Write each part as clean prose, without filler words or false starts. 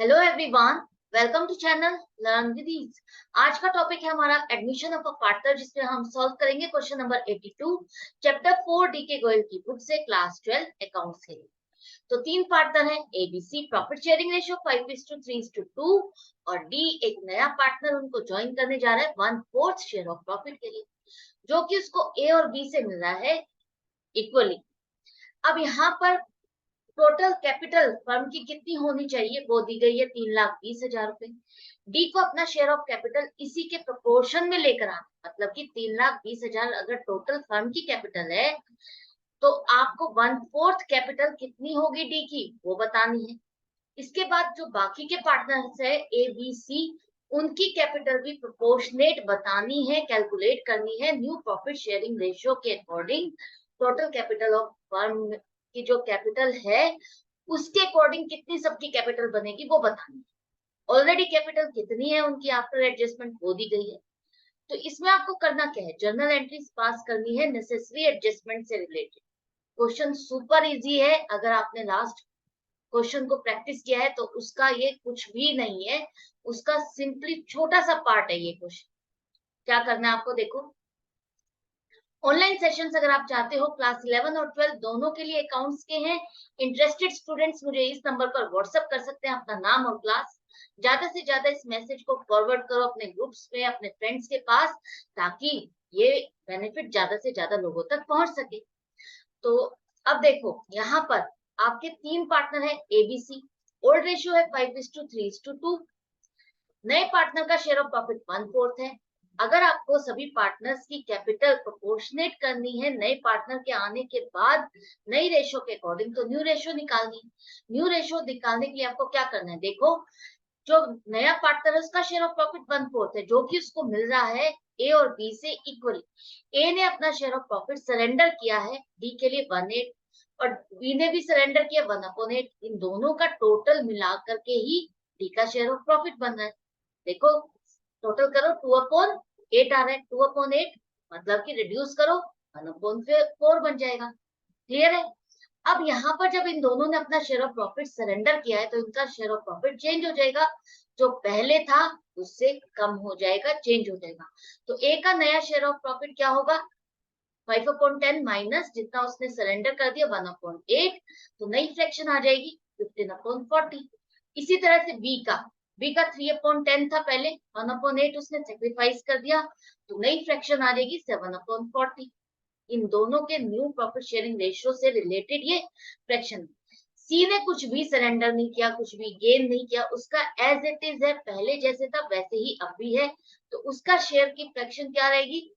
Hello everyone, welcome to channel learn with ease. आज का topic है हमारा एडमिशन ऑफ अ पार्टनर, जिसमें हम सॉल्व करेंगे क्वेश्चन नंबर 82 चैप्टर 4 डी के गोयल की बुक से, क्लास 12 अकाउंट्स के लिए। तो तीन पार्टनर है, एबीसी प्रॉफिट शेयरिंग रेशियो 5:3:2 और डी एक नया पार्टनर उनको ज्वाइन करने जा रहा है 1/4 शेयर ऑफ प्रॉफिट के लिए, जो कि उसको ए और बी से मिल रहा है इक्वली। अब यहाँ पर टोटल कैपिटल फर्म की कितनी होनी चाहिए वो दी गई है 3,20,000 रुपए। डी को अपना शेयर ऑफ कैपिटल इसी के प्रोपोर्शन में लेकर आना, मतलब कि 3,20,000 अगर टोटल फर्म की कैपिटल है तो आपको 1/4 कैपिटल कितनी होगी डी की वो बतानी है। इसके बाद जो बाकी के पार्टनर्स है ए बी सी, उनकी कैपिटल भी प्रोपोर्शनेट बतानी है, कैलकुलेट करनी है न्यू प्रॉफिट शेयरिंग रेशियो के according. Total capital of firm की जो कैपिटल है उसके अकॉर्डिंग कितनी सबकी कैपिटल बनेगी वो बतानी है। ऑलरेडी कैपिटल कितनी है उनकी आफ्टर एडजस्टमेंट वो दी गई है। तो इसमें आपको करना क्या है, जर्नल एंट्रीज पास करनी है नेसेसरी एडजस्टमेंट से रिलेटेड। क्वेश्चन सुपर इजी है, अगर आपने लास्ट क्वेश्चन को प्रैक्टिस किया है तो उसका ये कुछ भी नहीं है, उसका सिंपली छोटा सा पार्ट है ये क्वेश्चन। क्या करना है आपको, देखो ऑनलाइन सेशंस अगर आप चाहते हो क्लास 11 और 12 दोनों के लिए अकाउंट्स के हैं। इंटरेस्टेड स्टूडेंट्स मुझे इस नंबर पर व्हाट्सएप कर सकते हैं अपना नाम और क्लास। ज्यादा से ज्यादा इस मैसेज को फॉरवर्ड करो अपने ग्रुप्स में, अपने फ्रेंड्स के पास, ताकि ये बेनिफिट ज्यादा से ज्यादा लोगों तक पहुंच सके। तो अब देखो यहाँ पर आपके तीन पार्टनर है एबीसी, ओल्ड रेशियो है 5:3:2, नए पार्टनर का शेयर ऑफ प्रॉफिट 1/4 है। अगर आपको सभी पार्टनर्स की कैपिटल प्रोपोर्शनेट करनी है नए पार्टनर के आने के बाद नई रेशो के अकॉर्डिंग, तो न्यू रेशो निकालनी है। न्यू रेशो निकालने के लिए आपको क्या करना है, देखो जो नया पार्टनर है उसका शेयर ऑफ प्रॉफिट 1/4 है, जो कि उसको मिल रहा है ए और बी से इक्वली। ए ने अपना शेयर ऑफ प्रॉफिट सरेंडर किया है डी के लिए 1/8 और बी ने भी सरेंडर किया 1/8। इन दोनों का टोटल मिला करके ही डी का शेयर ऑफ प्रॉफिट बन रहा है। देखो टोटल करो 2/8 आ रहा है, 2/8 मतलब कि रिड्यूस करो 1/4 बन जाएगा। क्लियर है। अब यहाँ पर जब इन दोनों ने अपना शेयर ऑफ प्रॉफिट सरेंडर किया है तो इनका शेयर ऑफ प्रॉफिट चेंज हो जाएगा, जो पहले था उससे कम हो जाएगा, चेंज हो जाएगा। तो ए का नया शेयर ऑफ प्रॉफिट क्या होगा, 5/10 माइनस जितना उसने सरेंडर कर दिया 1/8, तो नई फ्रैक्शन आ जाएगी 15/40। इसी तरह से बी का 3/10 था पहले, 1/8 उसने सेक्रीफाइस कर दिया, तो नई फ्रैक्शन आ जाएगी 7/40। इन दोनों के न्यू प्रॉफिट शेयरिंग रेशियो से रिलेटेड ये फ्रैक्शन। सी ने कुछ भी सरेंडर नहीं किया, कुछ भी गेन नहीं किया, उसका एज इट इज है, पहले जैसे था वैसे ही अब भी है, तो उसका शेयर की फ्रैक्शन क्या रहेगी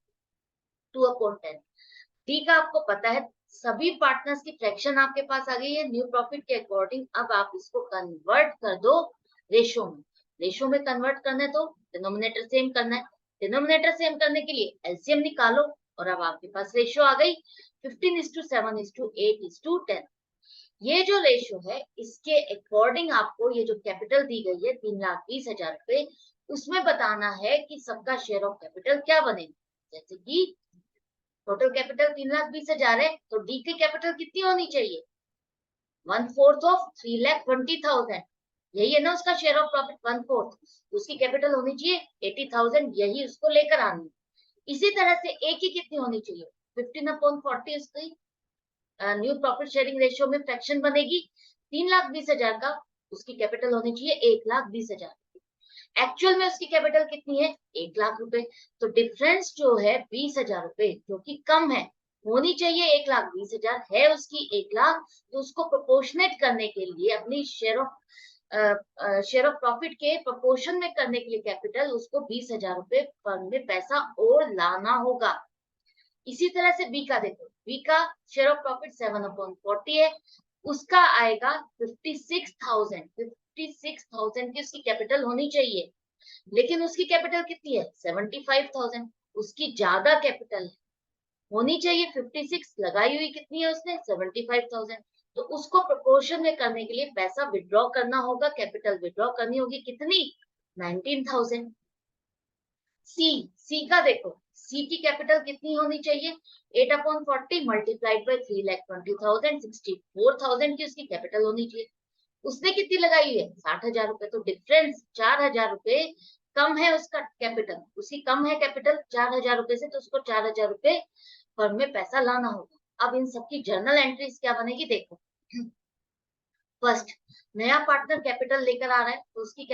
2/10। डी का आपको पता है, सभी पार्टनर्स की फ्रैक्शन आपके पास आ गई है न्यू प्रॉफिट के अकॉर्डिंग। अब आप इसको कन्वर्ट कर दो रेशो में। रेशो में कन्वर्ट करना है तो डिनोमिनेटर सेम करना है, डिनोमिनेटर सेम करने के लिए एलसीएम निकालो और अब आपके पास रेशो आ गई 15:7:8:10। ये जो रेशो है इसके अकॉर्डिंग आपको ये जो कैपिटल दी गई है 3,20,000 रुपए, उसमें बताना है कि सबका शेयर ऑफ कैपिटल क्या बनेगा। जैसे कि टोटल कैपिटल 3,20,000 है, तो डी की कैपिटल कितनी होनी चाहिए 1/4 ऑफ 3,20,000। यही है ना उसका शेयर ऑफ प्रॉफिट 1/4, तो उसकी कैपिटल होनी चाहिए 80,000, यही उसको लेकर आनी। इसी तरह से ए की कितनी होनी चाहिए 15/40, उसकी न्यू प्रॉफिट शेयरिंग रेशियो में फ्रैक्शन बनेगी 3,20,000 का, उसकी कैपिटल होनी चाहिए 1,20,000। एक्चुअल में उसकी कैपिटल कितनी है 1,00,000 रुपए, तो डिफरेंस जो है 20,000 रुपए, जो कि कम है। होनी चाहिए 1,20,000, है उसकी 1,00,000, तो उसको प्रोपोर्शनेट करने के लिए अपनी शेयर ऑफ प्रॉफिट के प्रोपोर्शन में करने के लिए कैपिटल उसको 20,000 रुपए फर्म में पैसा और लाना होगा। इसी तरह से बी का देखो, बी का शेयर ऑफ प्रॉफिट 7/40 है, उसका आएगा 56,000। 56,000 की उसकी कैपिटल होनी चाहिए, लेकिन उसकी कैपिटल कितनी है 75,000, उसकी ज्यादा कैपिटल होनी चाहिए 56, लगाई हुई कितनी है उसने 75,000। तो उसको प्रोपोर्शन में करने के लिए पैसा विड्रॉ करना होगा, कैपिटल विड्रॉ करनी होगी कितनी 19,000। सी का देखो, सी की कैपिटल कितनी होनी चाहिए 8/40 मल्टीप्लाइड बाई 3,20,000, 64,000 की उसकी कैपिटल होनी चाहिए। उसने कितनी लगाई हुई है? 60,000 रुपए। तो डिफरेंस 4,000 रुपए कम है उसका कैपिटल, उसी कम है कैपिटल 4,000 रुपए से, तो उसको 4,000 रुपए फर्म में पैसा लाना होगा। अब इन सबकी जर्नल एंट्रीज क्या बनेगी देखो। फर्स्ट, नया पार्टनर कैपिटल लेकर आ रहा है तो उसकी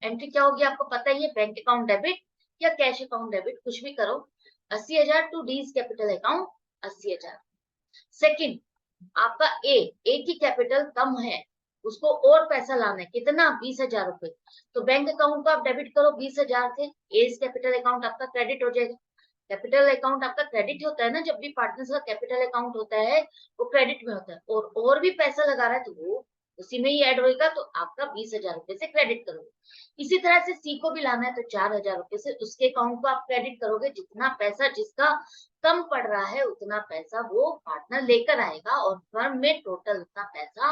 एंट्री क्या होगी आपको पता ही है, बैंक अकाउंट डेबिट या कैश अकाउंट डेबिट, कुछ भी करो। 80,000 to these capital account 80,000। Second, आपका ए की कैपिटल कम है, उसको और पैसा लाना है, कितना? 20,000 रुपए। तो बैंक अकाउंट को आप डेबिट करो, 20,000 थे, एज कैपिटल अकाउंट आपका क्रेडिट हो जाएगा। कैपिटल अकाउंट आपका क्रेडिट होता है ना, जब भी पार्टनर्स का कैपिटल अकाउंट होता है वो क्रेडिट में होता है, और भी पैसा लगा रहा है तो वो उसी में ही ऐड होएगा, तो आपका 20,000 रुपए से क्रेडिट करोगे। इसी तरह से सी को भी लाना है, तो 4,000 रुपए से उसके अकाउंट को आप क्रेडिट करोगे, जितना पैसा जिसका कम पड़ रहा है उतना पैसा वो पार्टनर लेकर आएगा और फर्म में टोटल उतना पैसा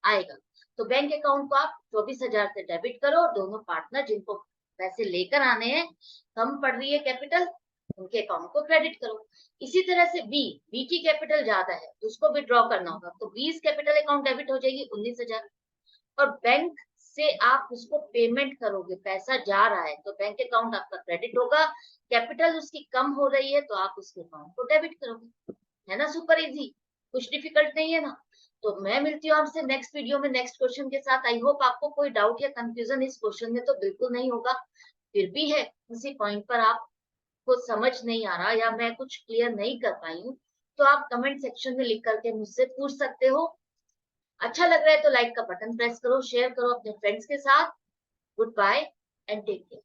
आएगा। तो बैंक अकाउंट को आप 24,000 से डेबिट करो और दोनों पार्टनर जिनको पैसे लेकर आने हैं, कम पड़ रही है कैपिटल, उनके अकाउंट को क्रेडिट करो। इसी तरह से बी की कैपिटल ज्यादा है तो उसको विड्रॉ करना होगा, तो 20 कैपिटल अकाउंट डेबिट हो जाएगी 19,000, और बैंक से आप उसको पेमेंट करोगे, पैसा जा रहा है तो बैंक अकाउंट आपका क्रेडिट होगा, कैपिटल उसकी कम हो रही है तो आप उसके अकाउंट को डेबिट करोगे। है ना सुपर इजी, कुछ डिफिकल्ट नहीं है ना। तो मैं मिलती हूँ आपसे नेक्स्ट वीडियो में नेक्स्ट क्वेश्चन के साथ। आई होप आपको कोई डाउट या कंफ्यूजन इस क्वेश्चन में तो बिल्कुल नहीं होगा, फिर भी है किसी पॉइंट पर आपको समझ नहीं आ रहा या मैं कुछ क्लियर नहीं कर पाई हूँ, तो आप कमेंट सेक्शन में लिख करके मुझसे पूछ सकते हो। अच्छा लग रहा है तो लाइक का बटन प्रेस करो, शेयर करो अपने फ्रेंड्स के साथ। Goodbye and take care.